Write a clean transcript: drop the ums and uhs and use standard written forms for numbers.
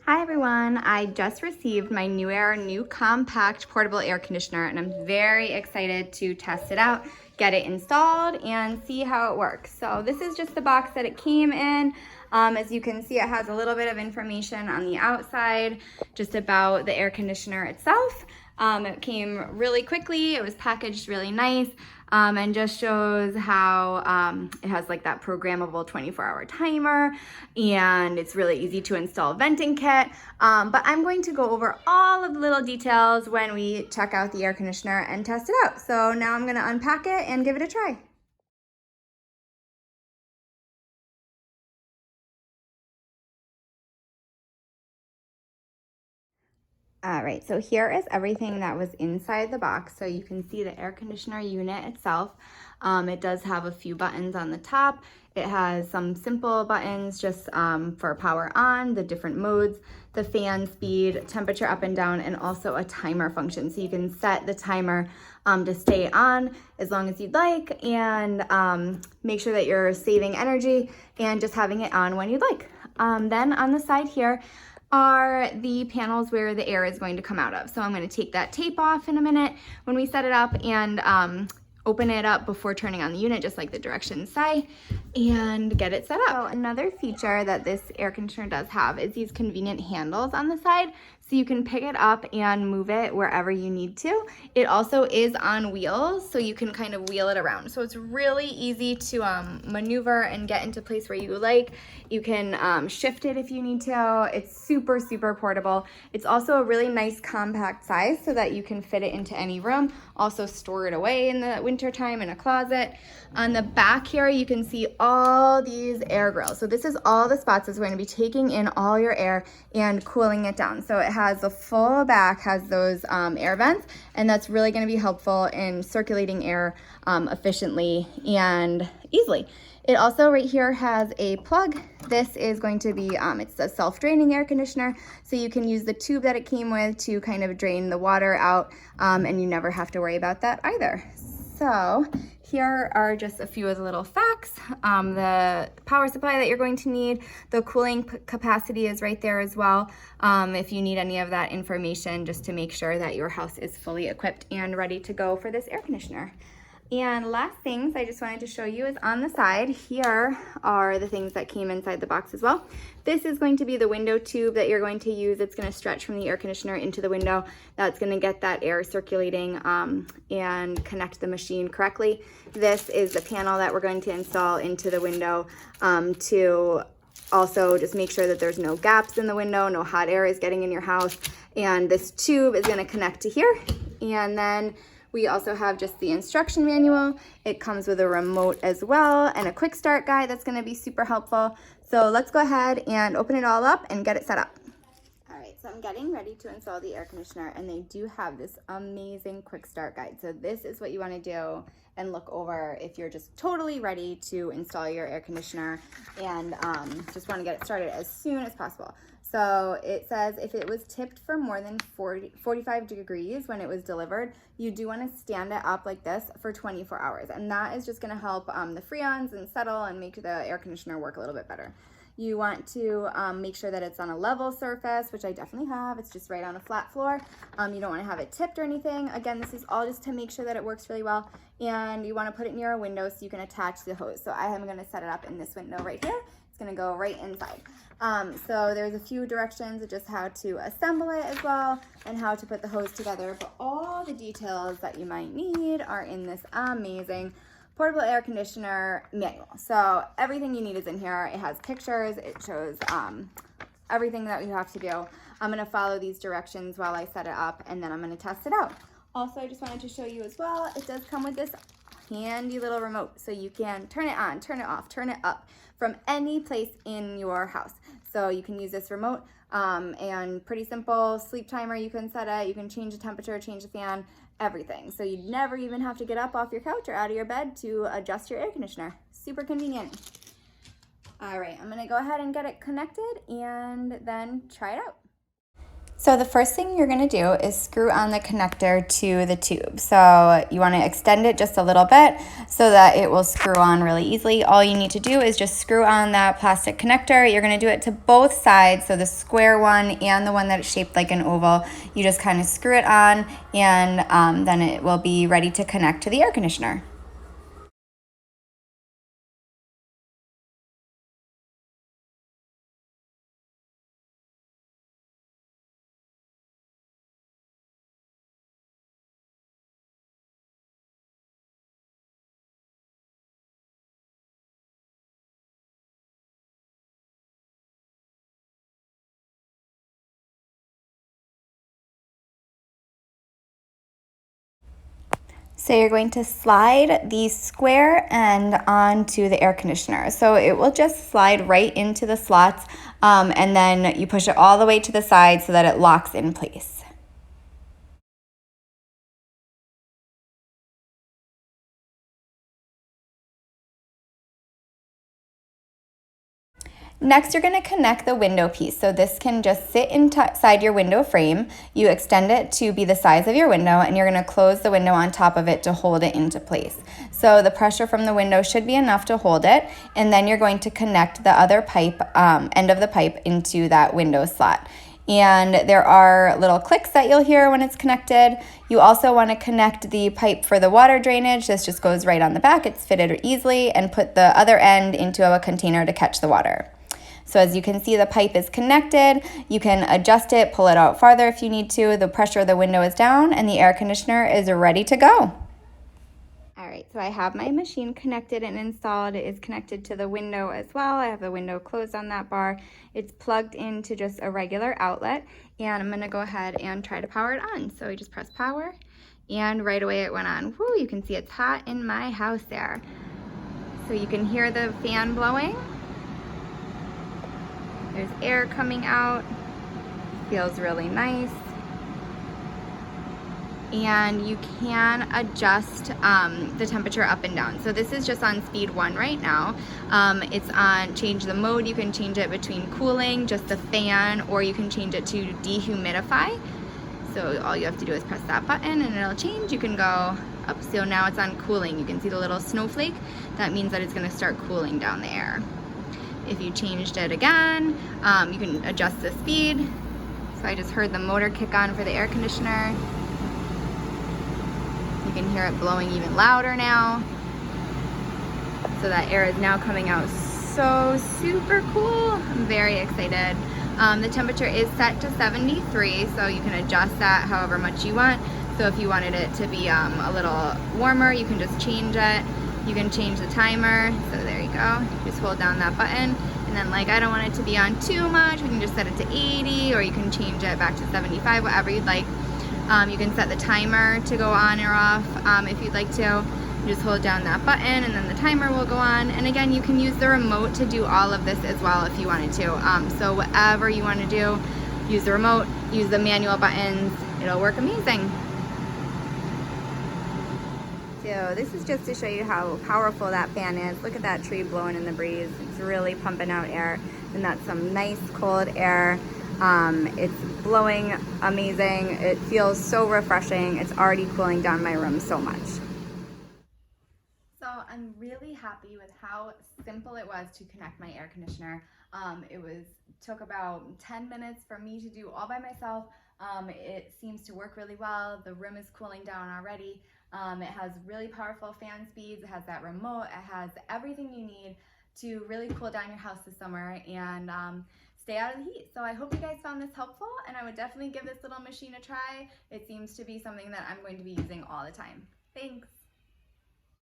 Hi everyone, I just received my Newair new compact portable air conditioner and I'm very excited to test it out, get it installed and see how it works. So this is just the box that it came in. As you can see, it has a little bit of information on the outside just about the air conditioner itself. It came really quickly, it was packaged really nice. And just shows how it has like that programmable 24-hour timer, and it's really easy to install a venting kit. But I'm going to go over all of the little details when we check out the air conditioner and test it out. So now I'm going to unpack it and give it a try. All right, so here is everything that was inside the box. So you can see the air conditioner unit itself. It does have a few buttons on the top. It has some simple buttons just for power on, the different modes, the fan speed, temperature up and down, and also a timer function. So you can set the timer to stay on as long as you'd like, and make sure that you're saving energy and just having it on when you'd like. Then on the side here are the panels where the air is going to come out of. So I'm going to take that tape off in a minute when we set it up and open it up before turning on the unit, just like the directions say, and get it set up. So another feature that this air conditioner does have is these convenient handles on the side, so you can pick it up and move it wherever you need to. It also is on wheels, so you can kind of wheel it around. So it's really easy to maneuver and get into place where you like. You can shift it if you need to. It's super, super portable. It's also a really nice compact size so that you can fit it into any room. Also store it away in the winter time in a closet. On the back here, you can see all these air grills. So this is all the spots that's going to be taking in all your air and cooling it down. So it has the full back, has those air vents, and that's really going to be helpful in circulating air efficiently and easily. It also right here has a plug. This is going to be, it's a self-draining air conditioner, so you can use the tube that it came with to kind of drain the water out, and you never have to worry about that either. So here are just a few of the little facts. The power supply that you're going to need, the cooling capacity is right there as well. If you need any of that information, just to make sure that your house is fully equipped and ready to go for this air conditioner. And last things I just wanted to show you is on the side, here are the things that came inside the box as well. This is going to be the window tube that you're going to use. It's going to stretch from the air conditioner into the window. That's going to get that air circulating and connect the machine correctly. This is the panel that we're going to install into the window to also just make sure that there's no gaps in the window, no hot air is getting in your house. And this tube is going to connect to here. And then we also have just the instruction manual. It comes with a remote as well and a quick start guide that's going to be super helpful. So let's go ahead and open it all up and get it set up. All right, so I'm getting ready to install the air conditioner, and they do have this amazing quick start guide. So this is what you want to do and look over if you're just totally ready to install your air conditioner and just want to get it started as soon as possible. So it says if it was tipped for more than 45 degrees when it was delivered, you do want to stand it up like this for 24 hours. And that is just going to help the freons and settle and make the air conditioner work a little bit better. You want to make sure that it's on a level surface, which I definitely have. It's just right on a flat floor. You don't want to have it tipped or anything. Again, this is all just to make sure that it works really well. And you want to put it near a window so you can attach the hose. So I am going to set it up in this window right here. It's going to go right inside. So there's a few directions of just how to assemble it as well and how to put the hose together. But all the details that you might need are in this amazing portable air conditioner manual. So everything you need is in here. It has pictures. It shows everything that you have to do. I'm going to follow these directions while I set it up, and then I'm going to test it out. Also, I just wanted to show you as well, it does come with this handy little remote, so you can turn it on, turn it off, turn it up from any place in your house. So you can use this remote and pretty simple sleep timer. You can set it, you can change the temperature, change the fan, everything. So you'd never even have to get up off your couch or out of your bed to adjust your air conditioner. Super convenient. All right, I'm gonna go ahead and get it connected and then try it out. So the first thing you're going to do is screw on the connector to the tube. So you want to extend it just a little bit so that it will screw on really easily. All you need to do is just screw on that plastic connector. You're going to do it to both sides, so the square one and the one that's shaped like an oval. You just kind of screw it on, and then it will be ready to connect to the air conditioner. So you're going to slide the square end onto the air conditioner. So it will just slide right into the slots, and then you push it all the way to the side so that it locks in place. Next, you're going to connect the window piece. So this can just sit inside your window frame. You extend it to be the size of your window, and you're going to close the window on top of it to hold it into place. So the pressure from the window should be enough to hold it, and then you're going to connect the other pipe, end of the pipe, into that window slot. And there are little clicks that you'll hear when it's connected. You also want to connect the pipe for the water drainage. This just goes right on the back. It's fitted easily, and put the other end into a container to catch the water. So as you can see, the pipe is connected. You can adjust it, pull it out farther if you need to. The pressure of the window is down, and the air conditioner is ready to go. All right, so I have my machine connected and installed. It is connected to the window as well. I have the window closed on that bar. It's plugged into just a regular outlet, and I'm gonna go ahead and try to power it on. So I just press power, and right away it went on. Whoo, you can see it's hot in my house there. So you can hear the fan blowing. There's air coming out. Feels really nice. And you can adjust the temperature up and down. So this is just on speed 1 right now. It's on change the mode. You can change it between cooling, just the fan, or you can change it to dehumidify. So all you have to do is press that button and it'll change. You can go up. So now it's on cooling. You can see the little snowflake. That means that it's going to start cooling down the air. If you changed it again, you can adjust the speed. So I just heard the motor kick on for the air conditioner. You can hear it blowing even louder now. So that air is now coming out so super cool. I'm very excited. The temperature is set to 73, so you can adjust that however much you want. So if you wanted it to be a little warmer, you can just change it. You can change the timer, so there you go. Just hold down that button, and then like I don't want it to be on too much, we can just set it to 80, or you can change it back to 75, whatever you'd like. You can set the timer to go on or off if you'd like to. You just hold down that button, and then the timer will go on. And again, you can use the remote to do all of this as well if you wanted to. So whatever you want to do, use the remote, use the manual buttons, it'll work amazing. So this is just to show you how powerful that fan is. Look at that tree blowing in the breeze. It's really pumping out air, and that's some nice cold air. It's blowing amazing. It feels so refreshing. It's already cooling down my room so much. So I'm really happy with how simple it was to connect my air conditioner. It took about 10 minutes for me to do all by myself. It seems to work really well. The room is cooling down already. It has really powerful fan speeds. It has that remote. It has everything you need to really cool down your house this summer and stay out of the heat. So I hope you guys found this helpful, and I would definitely give this little machine a try. It seems to be something that I'm going to be using all the time. Thanks.